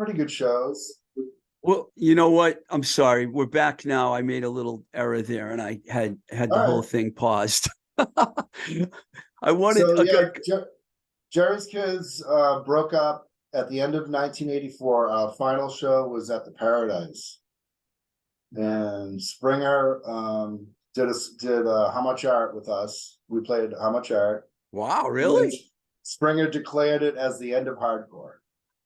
pretty good shows. Well, you know what? I'm sorry. We're back now. I made a little error there, and I had the All whole right. thing paused. I wanted. So yeah, Okay. Jerry's Kids broke up at the end of 1984. Our final show was at the Paradise, and Springer did How Much Art with us. We played How Much Art. Wow, And then really? Springer declared it as the end of hardcore.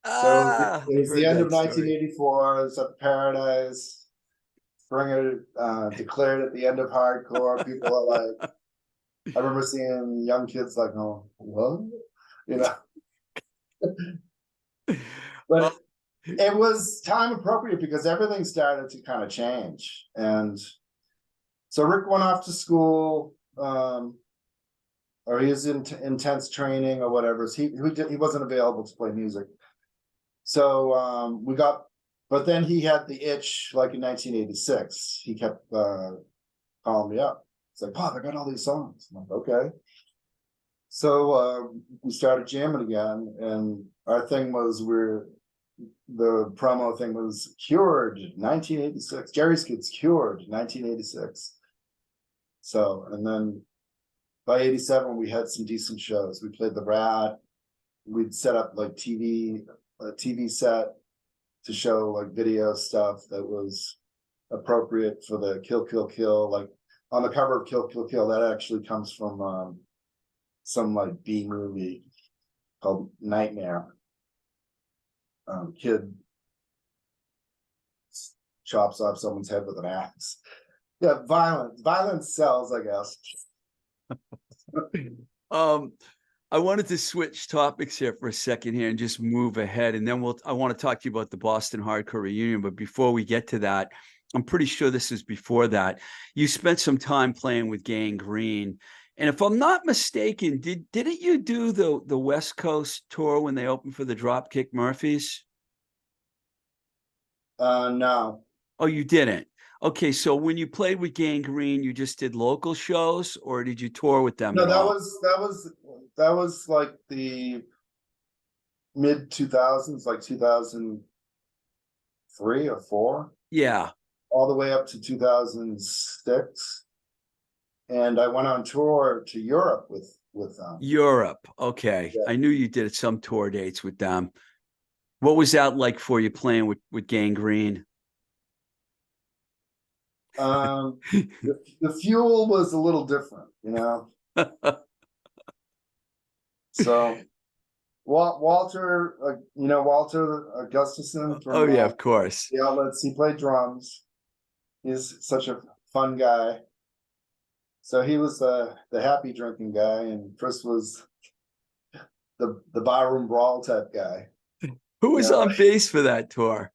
So Ah, it I was the heard end of that story. 1984. It was at the Paradise. Springer declared it the end of hardcore. People are like, I remember seeing young kids like, oh, what? You know, Oh, but it was time appropriate because everything started to kind of change. And so Rick went off to school, or he was in intense training or whatever. So he wasn't available to play music. So but then he had the itch like in 1986. He kept calling me up. It's like, Bob, I got all these songs. I'm like, okay. So we started jamming again, and our thing was the promo thing was Cured 1986. Jerry's Kids Cured 1986. So, and then by 87, we had some decent shows. We played the Rat. We'd set up like a TV set to show like video stuff that was appropriate for the Kill Kill Kill. Like on the cover of Kill Kill Kill, that actually comes from some like B movie called Nightmare. Kid chops off someone's head with an axe. Yeah, violence sells, I guess. I wanted to switch topics here for a second here and just move ahead, and then I want to talk to you about the Boston Hardcore Reunion. But before we get to that, I'm pretty sure this is before that. You spent some time playing with Gang Green. And if I'm not mistaken, didn't you do the West Coast tour when they opened for the Dropkick Murphys? No. Oh, you didn't. Okay, so when you played with Gang Green, you just did local shows, or did you tour with them No, at all? that was like the mid 2000s, like 2003 or 4, Yeah. all the way up to 2006. And I went on tour to Europe with them. Europe. Okay. Yeah. I knew you did some tour dates with them. What was that like for you playing with Gang Green? The fuel was a little different, you know. So Walter, Walter Gustafson Oh from yeah, of course. the Outlets. He played drums. He's such a fun guy. So he was the happy drinking guy, and Chris was the barroom brawl type guy. Who was Yeah. on bass for that tour?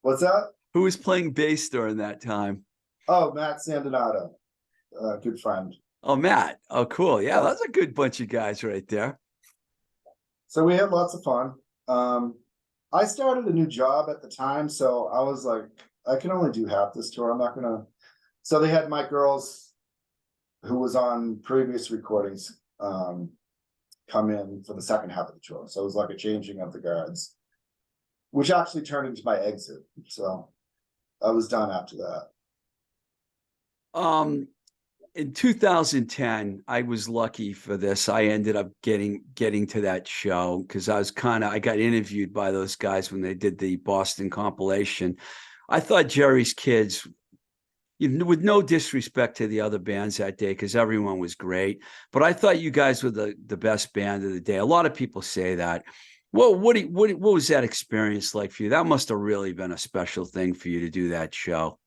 What's that? Who was playing bass during that time? Oh, Matt Sandinato, good friend. Oh, Matt. Oh, cool. Yeah, that's a good bunch of guys right there. So we had lots of fun. I started a new job at the time, so I was like, I can only do half this tour. I'm not gonna. So they had Mike Girls, who was on previous recordings, come in for the second half of the tour. So it was like a changing of the guards, which actually turned into my exit. So I was done after that. In 2010, I was lucky for this. I ended up getting to that show because I got interviewed by those guys when they did the Boston compilation. I thought Jerry's Kids, with no disrespect to the other bands that day, because everyone was great, but I thought you guys were the best band of the day. A lot of people say that. Well, what was that experience like for you? That must have really been a special thing for you to do that show.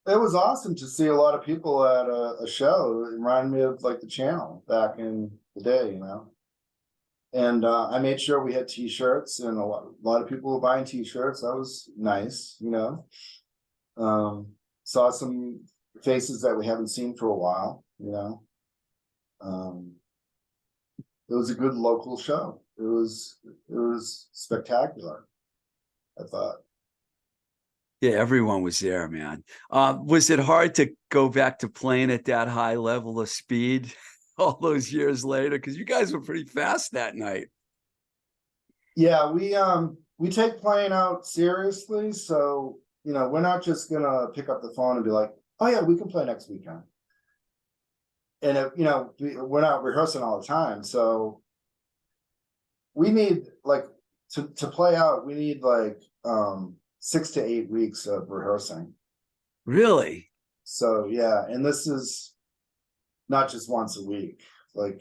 It was awesome to see a lot of people at a show. It reminded me of like the channel back in the day, you know. And I made sure we had T-shirts, and a lot of people were buying T-shirts. That was nice, you know. Saw some faces that we haven't seen for a while, you know. It was a good local show. It was spectacular, I thought. Yeah, everyone was there, man. Was it hard to go back to playing at that high level of speed all those years later? Because you guys were pretty fast that night. Yeah, we we take playing out seriously, so you know, we're not just gonna pick up the phone and be like, oh yeah, we can play next weekend. And you know, we're not rehearsing all the time, so we need like to play out, we need like 6 to 8 weeks of rehearsing. Really? So yeah, and this is not just once a week, like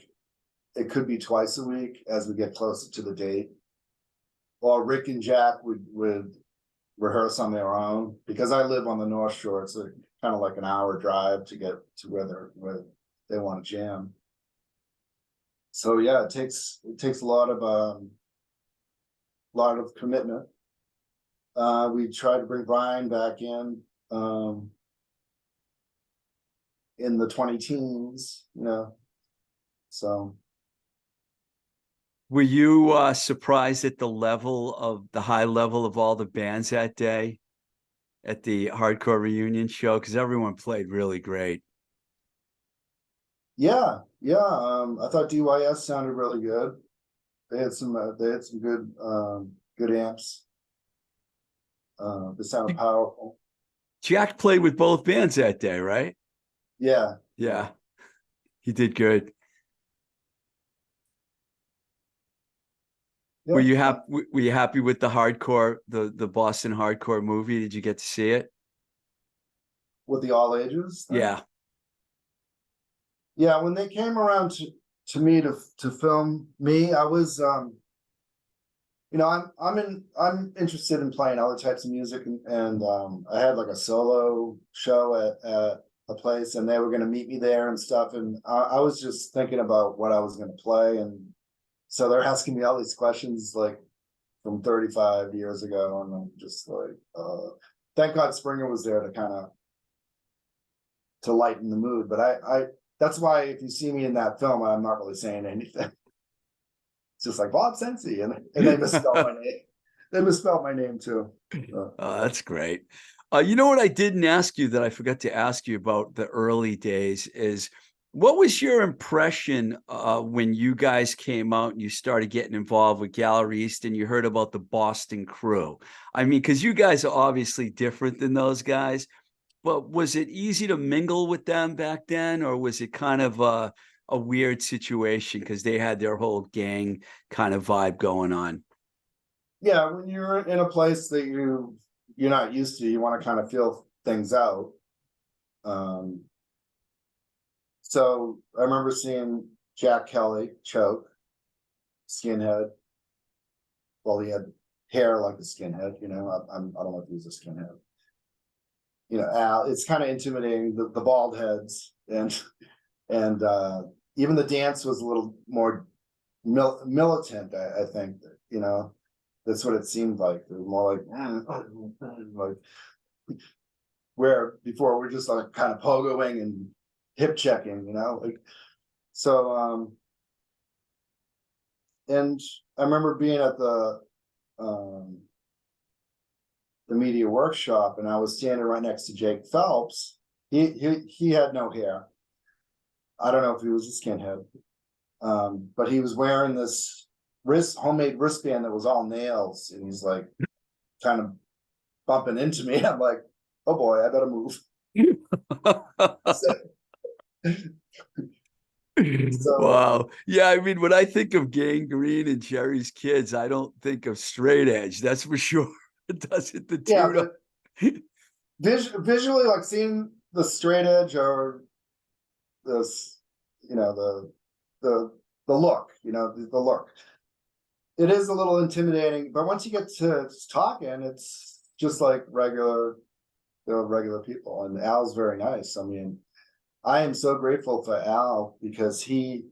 it could be twice a week as we get closer to the date. Or Rick and Jack would rehearse on their own, because I live on the North Shore. It's a kind of like an hour drive to get to where they want to jam. So yeah, it takes a lot of commitment. We tried to bring Bryan back in the 20 teens, you know. So Were you surprised at the high level of all the bands that day at the hardcore reunion show? Because everyone played really great. yeah, I thought DYS sounded really good. They had some good amps. They sounded powerful. Jack played with both bands that day, right? Yeah. Yeah, he did good. Were you happy? Were you happy with the the Boston hardcore movie? Did you get to see it? With the all ages thing? Yeah. Yeah, when they came around to me to film me, I was you know, I'm interested in playing other types of music, and I had like a solo show at a place, and they were gonna meet me there and stuff, and I was just thinking about what I was gonna play, and so they're asking me all these questions like from 35 years ago, and I'm just like, thank God Springer was there to kind of to lighten the mood. But I that's why if you see me in that film, I'm not really saying anything. It's just like Bob Cenci, and they misspelled my name. They misspelled my name too. That's great. You know what I didn't ask you that I forgot to ask you about the early days is, what was your impression when you guys came out and you started getting involved with Guitarist and you heard about the Boston crew? I mean, because you guys are obviously different than those guys, but was it easy to mingle with them back then, or was it kind of a weird situation because they had their whole gang kind of vibe going on? Yeah, when you're in a place that you're not used to, you want to kind of feel things out. So I remember seeing Jack Kelly, Choke, skinhead. Well, he had hair like a skinhead, you know. I don't know if he was a skinhead. You know, Al. It's kind of intimidating, the bald heads, and even the dance was a little more militant. I think, you know, that's what it seemed like. It was more like where before we're just like kind of pogoing and hip checking, you know, like so. And I remember being at the media workshop, and I was standing right next to Jake Phelps. He had no hair. I don't know if he was a skinhead, but he was wearing this homemade wristband that was all nails, and he's like kind of bumping into me. I'm like, oh boy, I better move. So, wow. Yeah, I mean, when I think of Gang Green and Jerry's Kids, I don't think of Straight Edge. That's for sure. It doesn't the yeah, tune but visually, like seeing the Straight Edge or this, you know, the look, you know, the look. It is a little intimidating, but once you get to talking, it's just like regular people. And Al's very nice. I mean, I am so grateful for Al, because he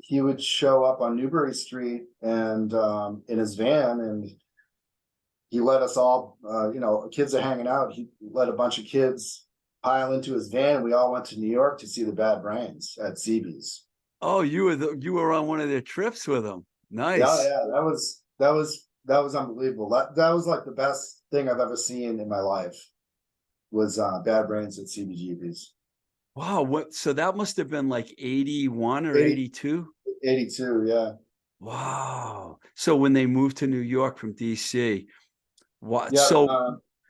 would show up on Newbury Street and in his van, and he let us all, you know, kids are hanging out. He let a bunch of kids pile into his van, and we all went to New York to see the Bad Brains at CB's. Oh, you were on one of their trips with them. Yeah, Nice. yeah, that was unbelievable. That was like the best thing I've ever seen in my life, was Bad Brains at CBGB's. Wow, what so that must have been like 81 or 80, 82? 82, yeah. Wow. So when they moved to New York from DC, what? Yeah, So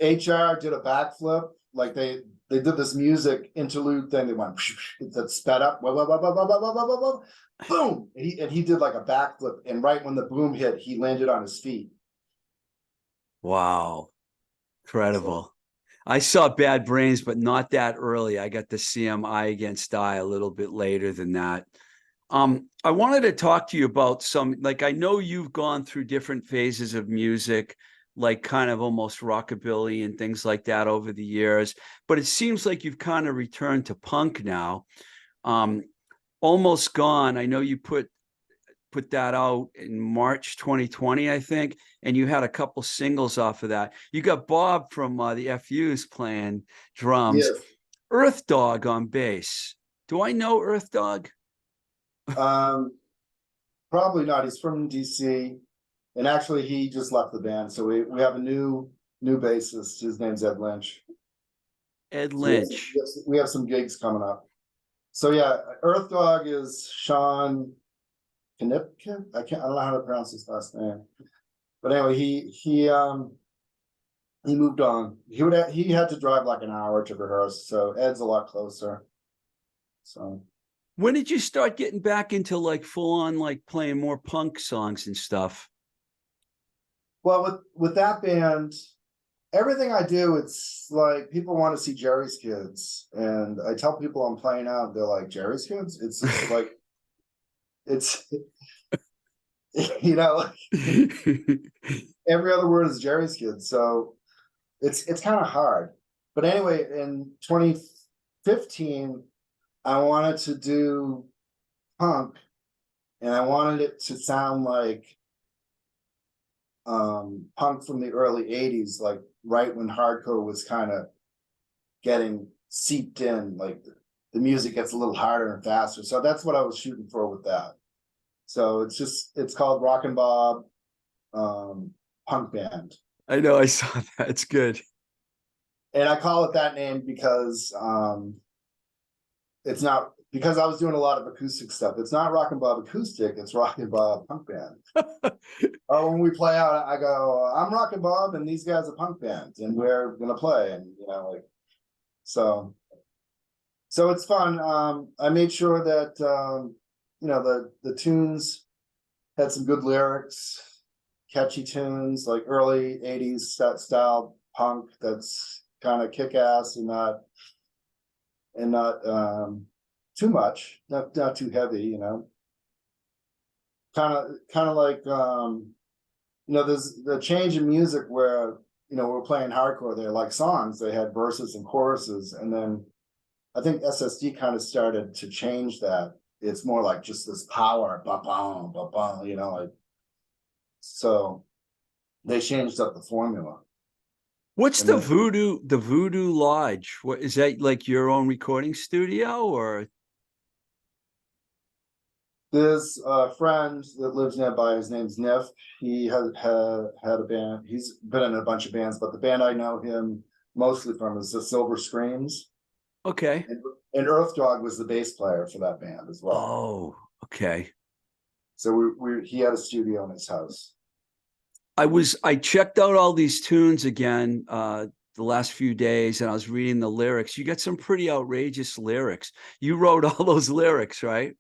HR did a backflip. Like they did this music interlude thing. They went that sped up, boom, and he did like a backflip. And right when the boom hit, he landed on his feet. wow, So incredible. I saw Bad Brains, but not that early. I got to see him Eye Against Eye a little bit later than that. I wanted to talk to you about some, like, I know you've gone through different phases of music, like kind of almost rockabilly and things like that over the years, but it seems like you've kind of returned to punk now. Um, Almost Gone. I know you put that out in March 2020, I think, and you had a couple singles off of that. You got Bob from the FU's playing drums, yes, Earth Dog on bass. Do I know Earth Dog? um, probably not. He's from DC, and actually he just left the band. So we have a new bassist. His name's Ed Lynch. Ed So Lynch. we have some gigs coming up. So yeah, Earth Dog is Sean Knipke. I don't know how to pronounce his last name. But anyway, he moved on. He had to drive like an hour to rehearse, so Ed's a lot closer. So When did you start getting back into like full on like playing more punk songs and stuff? well with that band, everything I do, it's like people want to see Jerry's Kids. And I tell people I'm playing out, they're like, Jerry's Kids? It's just like it's you know, like every other word is Jerry's Kids. So it's kind of hard. But anyway, in 2015, I wanted to do punk, and I wanted it to sound like punk from the early 80s, like right when hardcore was kind of getting seeped in, like the music gets a little harder and faster. So that's what I was shooting for with that. So it's called Rockin' Bob Punk Band. I know I saw that. It's good. And I call it that name because it's not, because I was doing a lot of acoustic stuff. It's not Rockin' Bob Acoustic, it's Rockin' Bob Punk Band. Or when we play out, I go, I'm Rockin' Bob and these guys are punk band and we're gonna play. And like so it's fun. I made sure that the tunes had some good lyrics, catchy tunes, like early 80s style punk that's kind of kick-ass and not too much, not too heavy, kind of like there's the change in music where we're playing hardcore, they're like songs, they had verses and choruses, and then I think SSD kind of started to change that. It's more like just this power, ba-bum, ba-bum, like, so they changed up the formula. What's And then the Voodoo Lodge? What is that, like your own recording studio or? there's a friend that lives nearby, his name's Nif. He had a band, he's been in a bunch of bands, but the band I know him mostly from is the Silver Screams. Okay. And Earth Dog was the bass player for that band as well. Oh, okay. So he had a studio in his house. I checked out all these tunes again the last few days and I was reading the lyrics. You got some pretty outrageous lyrics. You wrote all those lyrics, right?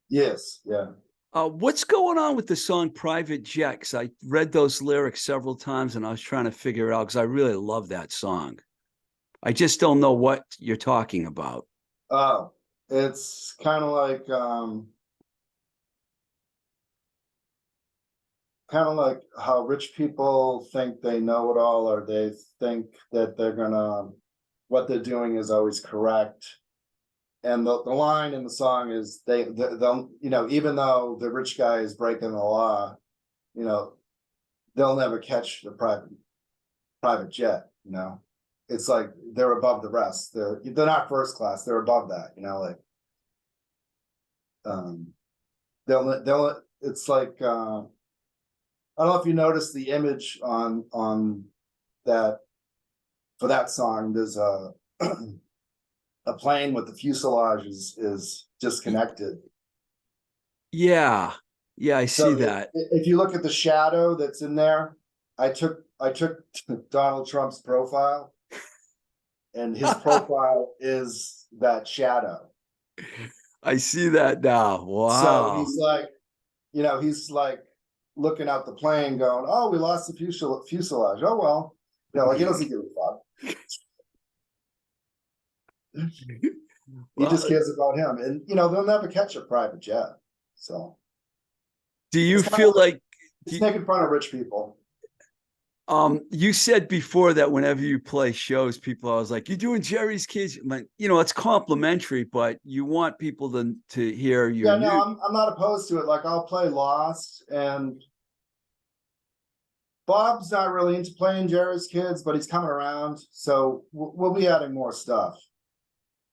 Yes, yeah. What's going on with the song Private Jet? 'Cause I read those lyrics several times and I was trying to figure it out because I really love that song. I just don't know what you're talking about. Oh, it's kind of like how rich people think they know it all, or they think that what they're doing is always correct. And the line in the song is they'll even though the rich guy is breaking the law, you know they'll never catch the private jet. It's like they're above the rest. They're not first class, they're above that. Like they'll it's like I don't know if you noticed the image on that for that song. There's a a plane with the fuselage is disconnected. Yeah. Yeah, I see So that. if you look at the shadow that's in there, I took Donald Trump's profile, and his profile is that shadow. I see that now. So Wow. he's like, he's like looking out the plane going, oh, we lost the fuselage. Oh, well, like he doesn't give a fuck. He just Well, cares about him. And, they'll never catch a private jet. So do you it's kind feel of, like it's making fun of rich people. you said before that whenever you play shows, people are always like, "You're doing Jerry's Kids." I'm like, it's complimentary, but you want people to hear your Yeah, no, new. I'm not opposed to it. Like I'll play Lost, and Bob's not really into playing Jerry's Kids, but he's coming around. So we'll be adding more stuff.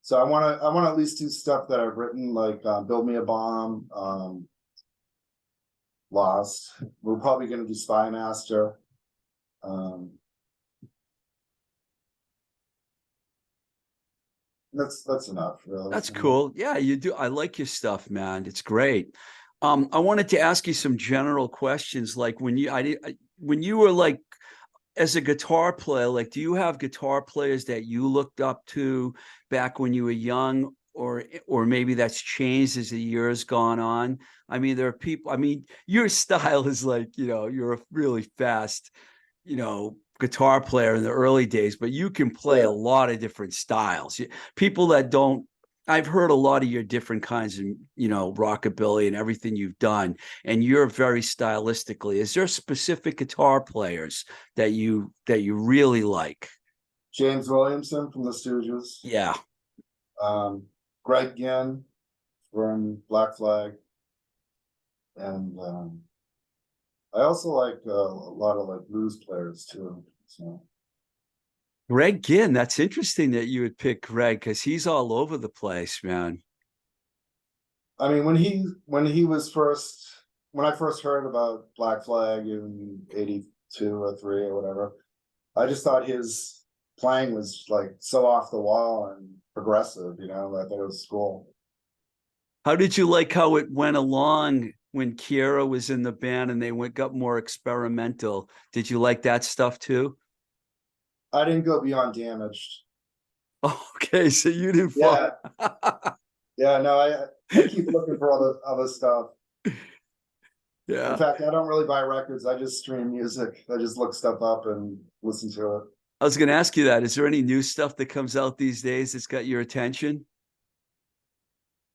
So I want to at least do stuff that I've written, like Build Me a Bomb, Lost. We're probably going to do Spy Master. That's enough, really. That's cool. Yeah, you do. I like your stuff, man. It's great. I wanted to ask you some general questions, like when you were like as a guitar player, like, do you have guitar players that you looked up to back when you were young, or maybe that's changed as the years gone on? I mean, there are people. I mean, your style is like, you're a really fast, guitar player in the early days, but you can play a Yeah. lot of different styles. People that don't. I've heard a lot of your different kinds of, rockabilly and everything you've done, and you're very stylistically. Is there specific guitar players that you really like? James Williamson from the Stooges. Yeah. Greg Ginn from Black Flag. And I also like a lot of like blues players too. So Greg Ginn, that's interesting that you would pick Greg because he's all over the place, man. I mean, when I first heard about Black Flag in '82 or '83 or whatever, I just thought his playing was like so off the wall and progressive. I thought it was cool. How did you like how it went along when Kiera was in the band and they got more experimental? Did you like that stuff too? I didn't go beyond Damaged. Okay, so you didn't fall. Yeah, yeah. No, I keep looking for all the other stuff. In Yeah. fact, I don't really buy records. I just stream music. I just look stuff up and listen to it. I was going to ask you that. Is there any new stuff that comes out these days that's got your attention?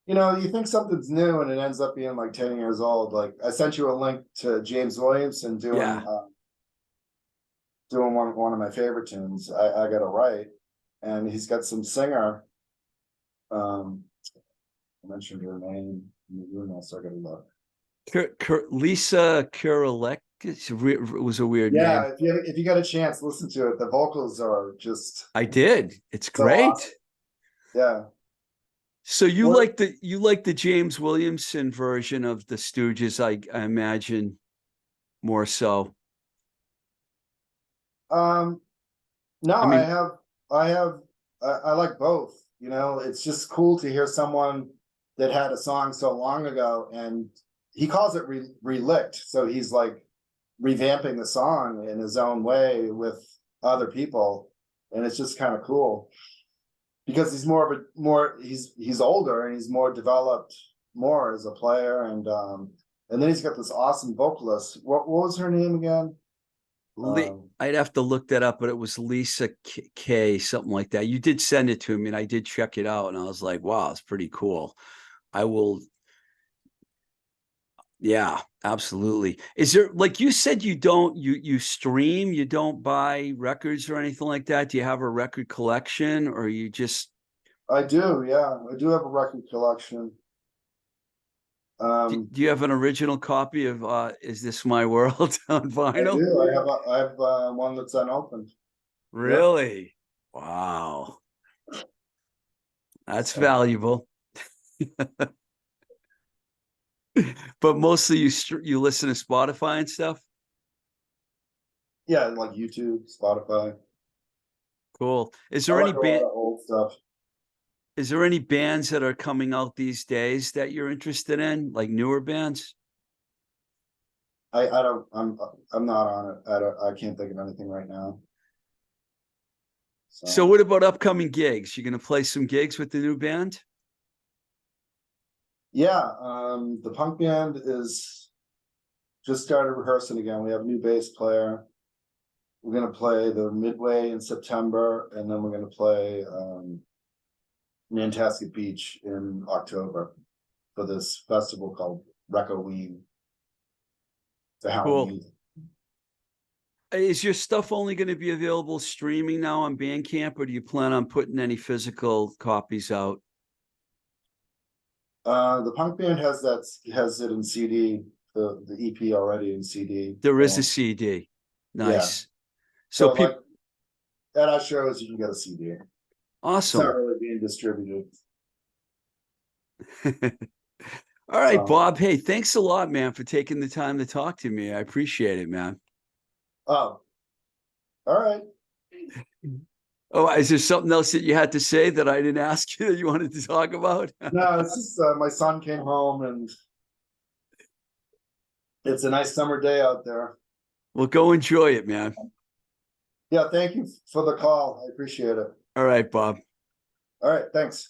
You think something's new and it ends up being like 10 years old. Like I sent you a link to James Williamson Yeah. doing one of my favorite tunes. I got to write, and he's got some singer. I mentioned her name in the email, so I got to look. Lisa Kurelek was a weird Yeah, name. if you got a chance, listen to it. The vocals are just I did. It's so great. awesome. Yeah. So you What? like the James Williamson version of the Stooges, I imagine, more so. No, I mean, I like both. It's just cool to hear someone that had a song so long ago, and he calls it relicked. So he's like revamping the song in his own way with other people, and it's just kind of cool because he's he's older and he's more developed more as a player, and then he's got this awesome vocalist. What was her name again? I'd have to look that up, but it was Lisa K, something like that. You did send it to me, and I did check it out, and I was like, wow, it's pretty cool. I will. Yeah, absolutely. Is there, like you said, you stream, you don't buy records or anything like that? Do you have a record collection, or you just I do, yeah. I do have a record collection. do you have an original copy of Is This My World on I vinyl? do. I have one that's unopened. Yep. Really? Wow. That's So, valuable. But mostly you listen to Spotify and stuff. yeah, like YouTube, Spotify. Cool. I like a lot of old stuff. Is there any bands that are coming out these days that you're interested in, like newer bands? I don't, I'm not on it. I can't think of anything right now. So what about upcoming gigs? You gonna play some gigs with the new band? Yeah, the punk band is just started rehearsing again. We have a new bass player. We're gonna play the Midway in September, and then we're gonna play Nantasket Beach in October for this festival called Recoween. The Cool. Halloween. Is your stuff only going to be available streaming now on Bandcamp, or do you plan on putting any physical copies out? The punk band has it in CD, the EP already in CD. There is a CD. Nice. So So like people, at our shows, you can get a CD. It's not awesome. really being distributed. All right, So, Bob. Hey, thanks a lot, man, for taking the time to talk to me. I appreciate it, man. oh, all right. Oh, is there something else that you had to say that I didn't ask you that you wanted to talk about? No, it's just my son came home and it's a nice summer day out there. Well, go enjoy it, man. Yeah, thank you for the call. I appreciate it. All right, Bob. All right, thanks.